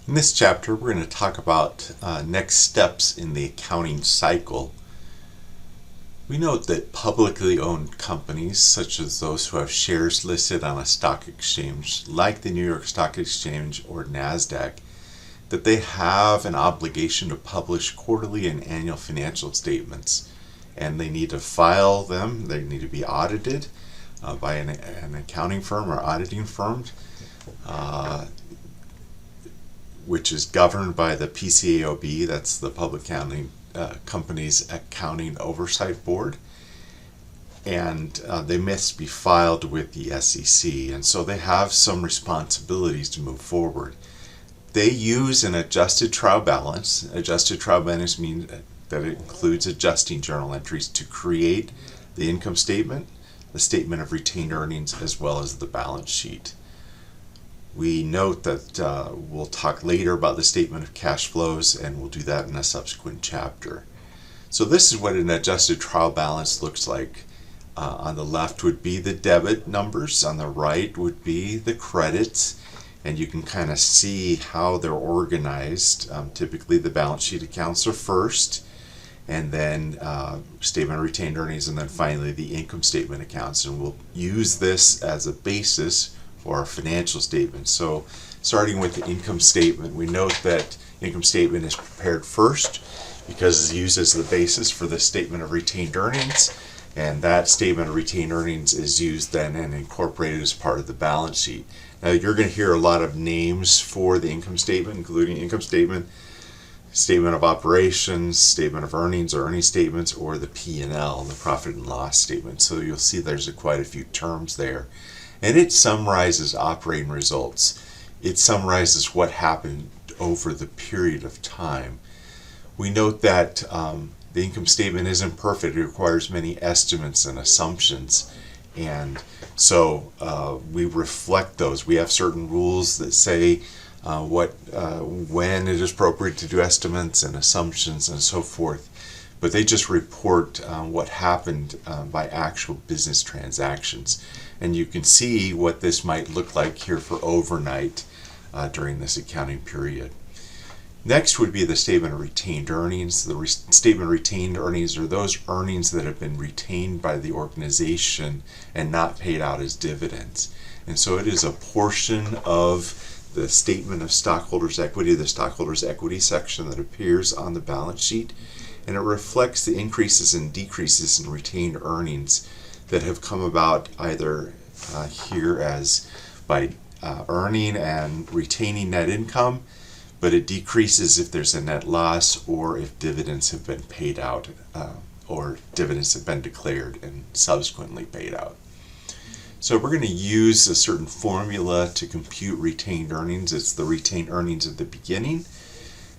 In this chapter, we're going to talk about next steps in the accounting cycle. We note that publicly owned companies, such as those who have shares listed on a stock exchange, like the New York Stock Exchange or NASDAQ, that they have an obligation to publish quarterly and annual financial statements. And they need to file them, they need to be audited by an accounting firm or auditing firm, which is governed by the PCAOB, that's the Public Accounting Companies Accounting Oversight Board, and they must be filed with the SEC, and so they have some responsibilities to move forward. They use an adjusted trial balance. Adjusted trial balance means that it includes adjusting journal entries to create the income statement, the statement of retained earnings, as well as the balance sheet. We note that we'll talk later about the statement of cash flows, and we'll do that in a subsequent chapter. So this is what an adjusted trial balance looks like. On the left would be the debit numbers, on the right would be the credits, and you can kind of see how they're organized. Typically the balance sheet accounts are first, and then statement of retained earnings, and then finally the income statement accounts, and we'll use this as a basis for our financial statement. So starting with the income statement, we note that income statement is prepared first because it's used as the basis for the statement of retained earnings, and that statement of retained earnings is used then and incorporated as part of the balance sheet. Now you're going to hear a lot of names for the income statement, including income statement, statement of operations, statement of earnings or earnings statements, or the P&L, the profit and loss statement. So you'll see there's quite a few terms there. And it summarizes operating results. It summarizes what happened over the period of time. We note that the income statement isn't perfect. It requires many estimates and assumptions. And so we reflect those. We have certain rules that say when it is appropriate to do estimates and assumptions and so forth. But they just report what happened by actual business transactions. And you can see what this might look like here for overnight during this accounting period. Next would be the statement of retained earnings. The statement of retained earnings are those earnings that have been retained by the organization and not paid out as dividends. And so it is a portion of the statement of stockholders' equity, the stockholders' equity section that appears on the balance sheet, and it reflects the increases and decreases in retained earnings that have come about either here as by earning and retaining net income, but it decreases if there's a net loss or if dividends have been paid out or dividends have been declared and subsequently paid out. So we're going to use a certain formula to compute retained earnings. It's the retained earnings at the beginning,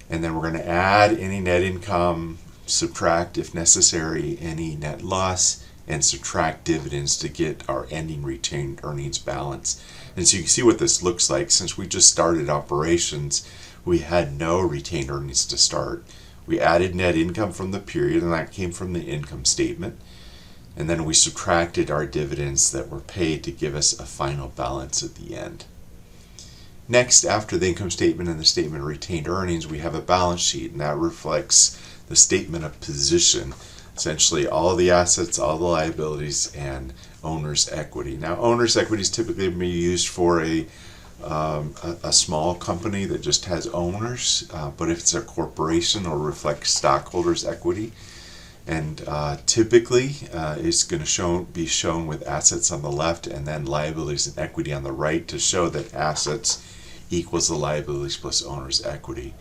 and then we're going to add any net income, subtract, if necessary, any net loss, and subtract dividends to get our ending retained earnings balance. And so you can see what this looks like. Since we just started operations, we had no retained earnings to start. We added net income from the period, and that came from the income statement. And then we subtracted our dividends that were paid to give us a final balance at the end. Next, after the income statement and the statement of retained earnings, we have a balance sheet, and that reflects the statement of position, essentially all the assets, all the liabilities, and owner's equity. Now, owner's equity is typically be used for a small company that just has owners, but if it's a corporation, it'll reflect stockholders' equity. And typically it's going to be shown with assets on the left and then liabilities and equity on the right to show that assets equals the liabilities plus owner's equity.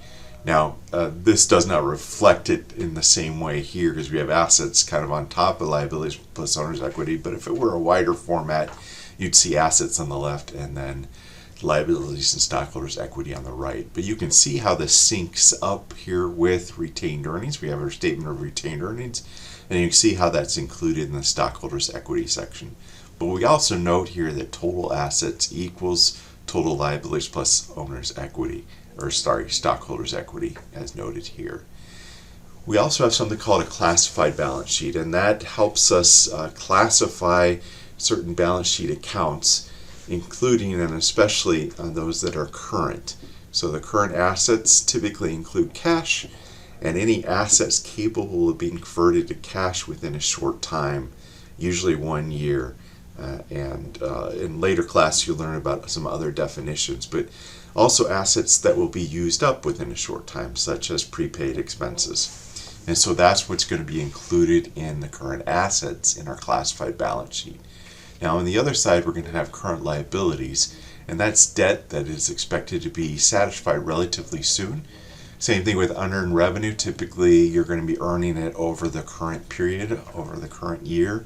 Now, this does not reflect it in the same way here because we have assets kind of on top of liabilities plus owner's equity, but if it were a wider format, you'd see assets on the left and then liabilities and stockholders' equity on the right. But you can see how this syncs up here with retained earnings. We have our statement of retained earnings, and you can see how that's included in the stockholders' equity section. But we also note here that total assets equals total liabilities plus owner's equity, stockholders' equity, as noted here. We also have something called a classified balance sheet, and that helps us classify certain balance sheet accounts, including and especially those that are current. So the current assets typically include cash and any assets capable of being converted to cash within a short time, usually 1 year. And in later class you'll learn about some other definitions, but also assets that will be used up within a short time, such as prepaid expenses. And so that's what's going to be included in the current assets in our classified balance sheet. Now on the other side, we're going to have current liabilities, and that's debt that is expected to be satisfied relatively soon. Same thing with unearned revenue. Typically you're going to be earning it over the current period, over the current year,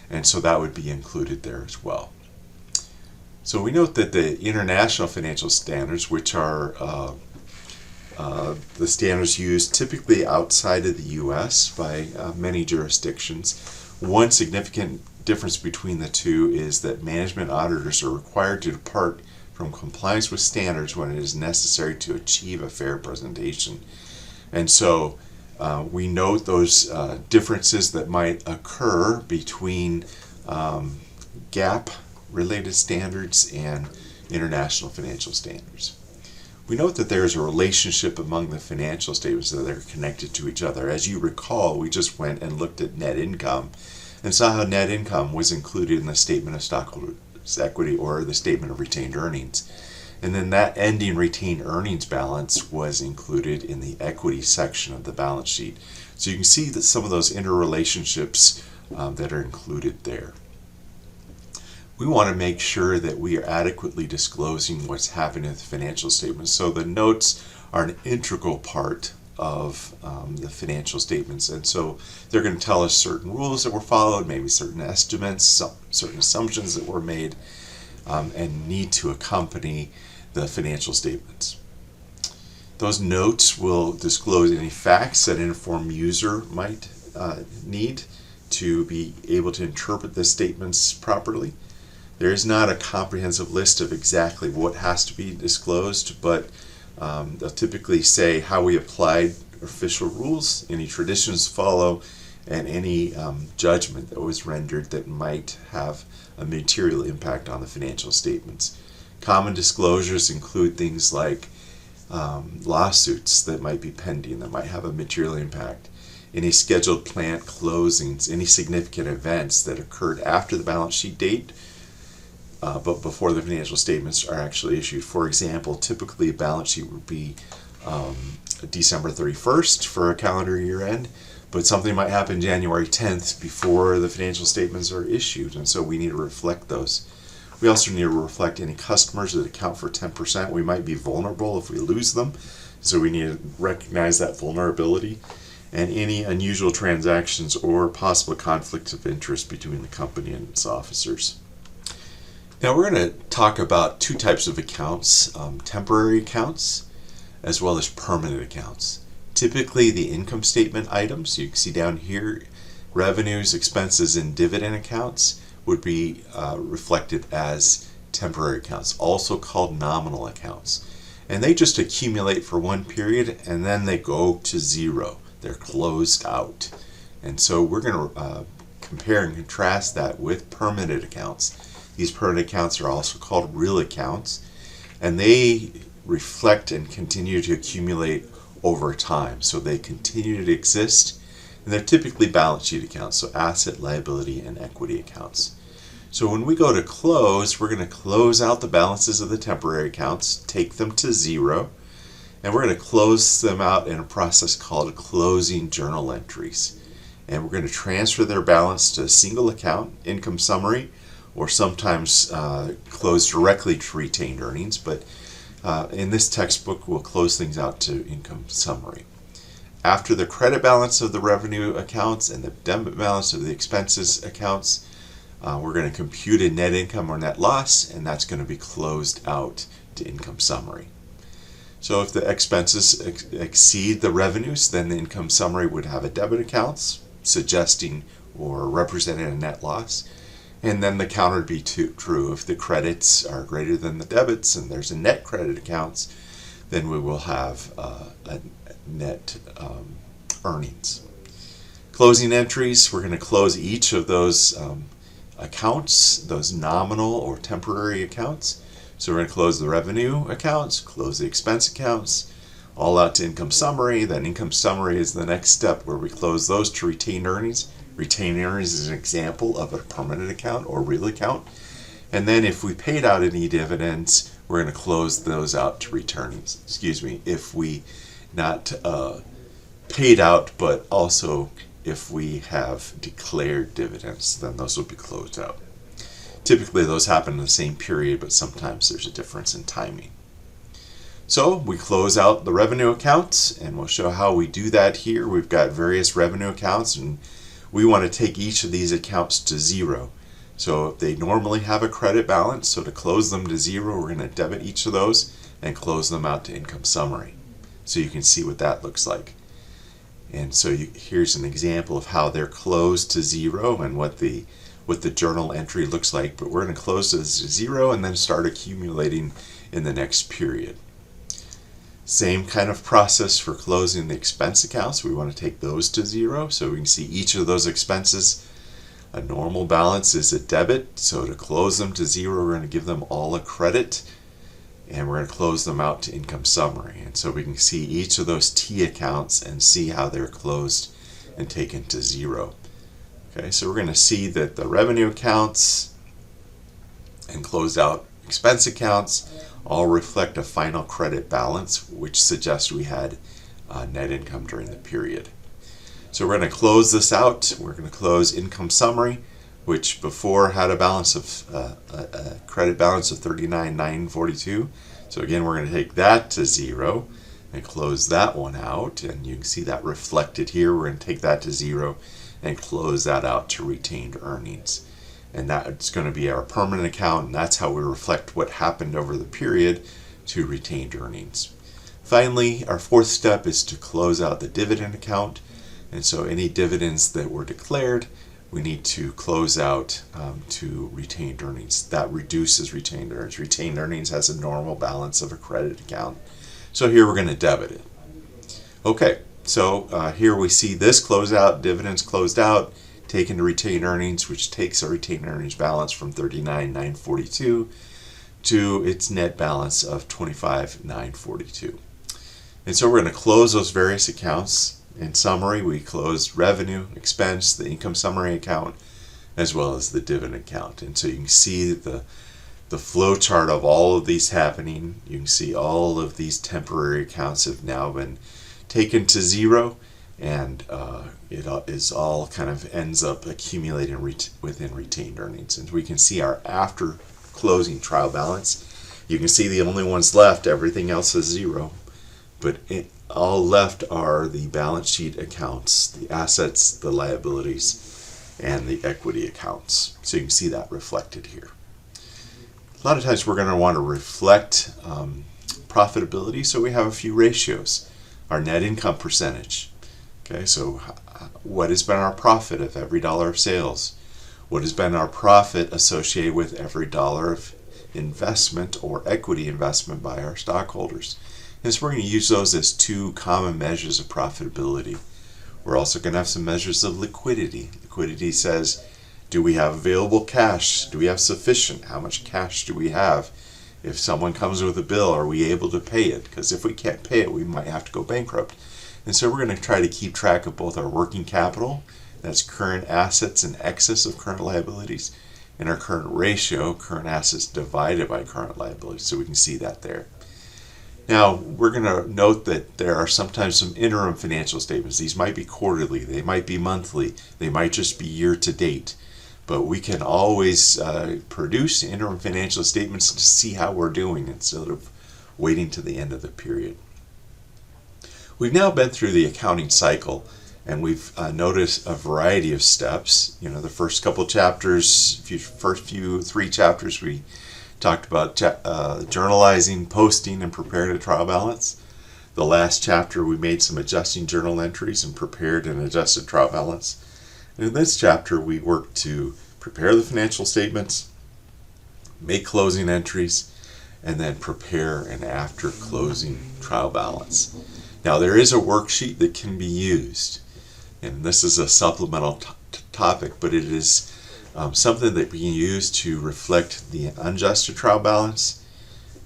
and so that would be included there as well. So we note that the international financial standards, which are the standards used typically outside of the U.S. by many jurisdictions. One significant difference between the two is that management auditors are required to depart from compliance with standards when it is necessary to achieve a fair presentation. And so we note those differences that might occur between GAAP related standards and international financial standards. We note that there is a relationship among the financial statements that are connected to each other. As you recall, we just went and looked at net income and saw how net income was included in the statement of stockholders' equity or the statement of retained earnings. And then that ending retained earnings balance was included in the equity section of the balance sheet. So you can see that some of those interrelationships that are included there. We want to make sure that we are adequately disclosing what's happening with the financial statements. So the notes are an integral part of the financial statements. And so they're going to tell us certain rules that were followed, maybe certain estimates, certain assumptions that were made, and need to accompany the financial statements. Those notes will disclose any facts that an informed user might need to be able to interpret the statements properly. There is not a comprehensive list of exactly what has to be disclosed, but they'll typically say how we applied official rules, any traditions follow, and any judgment that was rendered that might have a material impact on the financial statements. Common disclosures include things like lawsuits that might be pending that might have a material impact, any scheduled plant closings, any significant events that occurred after the balance sheet date but before the financial statements are actually issued. For example, typically a balance sheet would be December 31st for a calendar year end, but something might happen January 10th before the financial statements are issued, and so we need to reflect those. We also need to reflect any customers that account for 10%. We might be vulnerable if we lose them, so we need to recognize that vulnerability, and any unusual transactions or possible conflicts of interest between the company and its officers. Now we're going to talk about two types of accounts, temporary accounts as well as permanent accounts. Typically the income statement items, you can see down here, revenues, expenses, and dividend accounts would be reflected as temporary accounts, also called nominal accounts. And they just accumulate for one period and then they go to zero. They're closed out. And so we're going to compare and contrast that with permanent accounts. These permanent accounts are also called real accounts, and they reflect and continue to accumulate over time. So they continue to exist, and they're typically balance sheet accounts, so asset, liability, and equity accounts. So when we go to close, we're going to close out the balances of the temporary accounts, take them to zero, and we're going to close them out in a process called closing journal entries. And we're going to transfer their balance to a single account, income summary, or sometimes close directly to retained earnings, but in this textbook we'll close things out to income summary. After the credit balance of the revenue accounts and the debit balance of the expenses accounts, we're going to compute a net income or net loss, and that's going to be closed out to income summary. So if the expenses exceed the revenues, then the income summary would have a debit accounts, suggesting or representing a net loss. And then the counter would be true. If the credits are greater than the debits and there's a net credit accounts, then we will have a net earnings. Closing entries, we're going to close each of those accounts, those nominal or temporary accounts, So we're going to close the revenue accounts, close the expense accounts, all out to income summary. Then income summary is the next step where we close those to retained earnings. Retained earnings is an example of a permanent account or real account. And then if we paid out any dividends, we're going to close those out to returns. If we not paid out, but also if we have declared dividends, then those will be closed out. Typically those happen in the same period, but sometimes there's a difference in timing. So we close out the revenue accounts, and we'll show how we do that here. We've got various revenue accounts, and we want to take each of these accounts to zero. So if they normally have a credit balance, so to close them to zero, we're going to debit each of those and close them out to income summary. So you can see what that looks like. And so here's an example of how they're closed to zero and what the journal entry looks like. But we're going to close to zero and then start accumulating in the next period. Same kind of process for closing the expense accounts. We want to take those to zero so we can see each of those expenses. A normal balance is a debit, so to close them to zero, we're going to give them all a credit, and we're going to close them out to income summary. And so we can see each of those T accounts and see how they're closed and taken to zero. Okay, so we're going to see that the revenue accounts and closed out expense accounts all reflect a final credit balance, which suggests we had net income during the period. So we're going to close this out. We're going to close income summary, which before had a balance of a credit balance of $39,942. So again, we're going to take that to zero and close that one out, and you can see that reflected here. We're going to take that to zero and close that out to retained earnings, and that's going to be our permanent account, and that's how we reflect what happened over the period to retained earnings. Finally, our fourth step is to close out the dividend account. And so any dividends that were declared, we need to close out to retained earnings. That reduces retained earnings. Retained earnings has a normal balance of a credit account. So here we're going to debit it. Okay, so here we see this closeout, dividends closed out, taken to retained earnings, which takes our retained earnings balance from $39,942 to its net balance of $25,942. And so we're going to close those various accounts. In summary, we closed revenue, expense, the income summary account, as well as the dividend account. And so you can see the flow chart of all of these happening. You can see all of these temporary accounts have now been taken to zero, and it is all kind of ends up accumulating within retained earnings. And we can see our after closing trial balance. You can see the only ones left, everything else is zero, but all left are the balance sheet accounts, the assets, the liabilities, and the equity accounts. So you can see that reflected here. A lot of times we're going to want to reflect profitability, so we have a few ratios. Our net income percentage. Okay, so what has been our profit of every dollar of sales? What has been our profit associated with every dollar of investment or equity investment by our stockholders? And so we're going to use those as two common measures of profitability. We're also going to have some measures of liquidity. Liquidity says, do we have available cash? Do we have sufficient? How much cash do we have? If someone comes with a bill, are we able to pay it? Because if we can't pay it, we might have to go bankrupt. And so we're going to try to keep track of both our working capital, that's current assets in excess of current liabilities, and our current ratio, current assets divided by current liabilities. So we can see that there. Now, we're going to note that there are sometimes some interim financial statements. These might be quarterly, they might be monthly, they might just be year to date. But we can always produce interim financial statements to see how we're doing instead of waiting to the end of the period. We've now been through the accounting cycle, and we've noticed a variety of steps. You know, the first couple chapters, first few 3 chapters, we talked about journalizing, posting, and preparing a trial balance. The last chapter, we made some adjusting journal entries and prepared an adjusted trial balance. And in this chapter, we worked to prepare the financial statements, make closing entries, and then prepare an after closing trial balance. Now, there is a worksheet that can be used, and this is a supplemental topic, but it is something that we can use to reflect the unadjusted trial balance,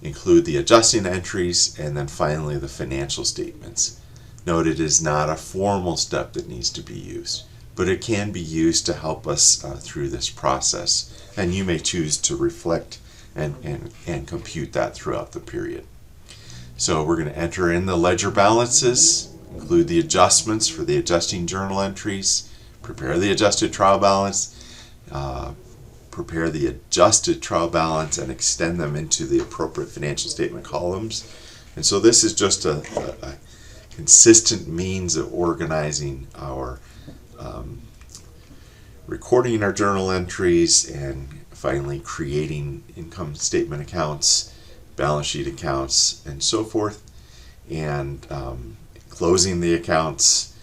include the adjusting entries, and then finally the financial statements. Note it is not a formal step that needs to be used, but it can be used to help us through this process, and you may choose to reflect and compute that throughout the period. So we're going to enter in the ledger balances, include the adjustments for the adjusting journal entries, prepare the adjusted trial balance, prepare the adjusted trial balance, and extend them into the appropriate financial statement columns. And so this is just a consistent means of organizing our recording our journal entries, and finally creating income statement accounts, balance sheet accounts, and so forth, and closing the accounts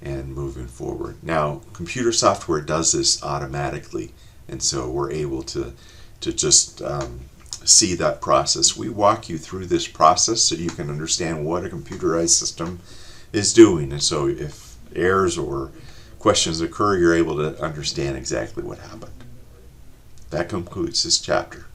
and moving forward. Now, computer software does this automatically, and so we're able to just see that process. We walk you through this process so you can understand what a computerized system is doing, and so if errors or questions occur, you're able to understand exactly what happened. That concludes this chapter.